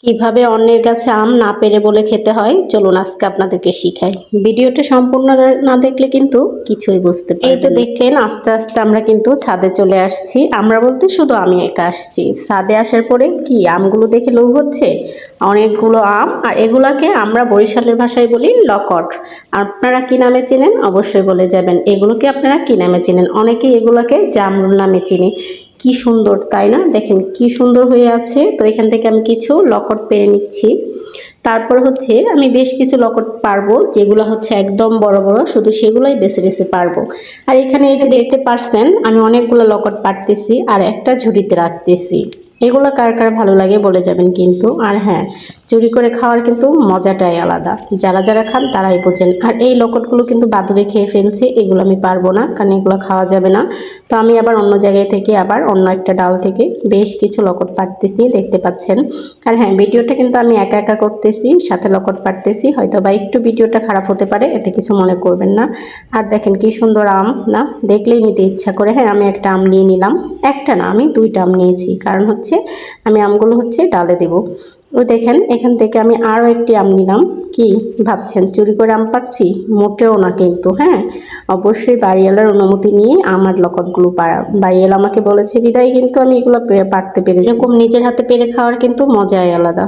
কিভাবে অন্যের গাছে আম না পেরে বলে খেতে হয় চলুন আজকে আপনাদেরকে শিখাই। ভিডিওটা সম্পূর্ণ না দেখলে কিন্তু কিছুই বুঝতে পারবেন না। এই তো দেখলেন আস্তে আস্তে আমরা কিন্তু ছাদে চলে আসছি। আমরা বলতে শুধু আমি একা আসছি। ছাদে আসার পরে কি আমগুলো দেখে লোভ হচ্ছে, অনেকগুলো আম। আর এগুলাকে আমরা বরিশালের ভাষায় বলি লকট। আপনারা কি নামে চেনেন অবশ্যই বলে যাবেন। এগুলোকে আপনারা কি নামে চেনেন? অনেকেই এগুলোকে জামরুল নামে চিনি। কি সুন্দর তাই না? দেখেন কি সুন্দর হয়ে আছে। তো এখান থেকে আমি কিছু লকট পেরে নিচ্ছি। তারপর হচ্ছে আমি বেশ কিছু লকট পারবো, যেগুলো হচ্ছে একদম বড় বড়, শুধু সেগুলোই বেছে বেছে পারবো। আর এখানে এই যে দেখতে পারছেন আমি অনেকগুলো লকট পারতেছি আর একটা ঝুড়িতে রাখতেছি। এগুলো কার কার ভালো লাগে বলে যাবেন কিন্তু। আর হ্যাঁ, চুরি করে খাওয়ার কিন্তু মজাটাই আলাদা। যারা যারা খান তারাই বোঝেন। আর এই লকটগুলো কিন্তু বাদুড়ে খেয়ে ফেলছে, এগুলো আমি পারবো না, কারণ এগুলো খাওয়া যাবে না। তো আমি আবার অন্য জায়গায় থেকে আবার অন্য একটা ডাল থেকে বেশ কিছু লকট পারতেছি, দেখতে পাচ্ছেন। আর হ্যাঁ, ভিডিওটা কিন্তু আমি একা একা করতেছি, সাথে লকট পারতেছি। হয়তো বা একটু ভিডিওটা খারাপ হতে পারে, এতে কিছু মনে করবেন না। আর দেখেন কি সুন্দর আম না, দেখলেই নিতে ইচ্ছা করে। হ্যাঁ, আমি একটা আম নিয়ে নিলাম। একটা না, আমি দুইটা আম নিয়েছি, কারণ হচ্ছে আমি আমগুলো হচ্ছে ডালে দেব। ওই দেখেন এখান থেকে আমি আরও একটি আম নিলাম। কি ভাবছেন চুরি করে আম পাচ্ছি? মোটেও না কিন্তু। হ্যাঁ, অবশ্যই বাড়িওয়ালার অনুমতি নিয়ে আমার লকটগুলো পাড়া। বাড়িওয়ালা আমাকে বলেছে বিদায় কিন্তু আমি এগুলো পারতে পেরেছি। এরকম নিজের হাতে পেরে খাওয়ার কিন্তু মজাই আলাদা।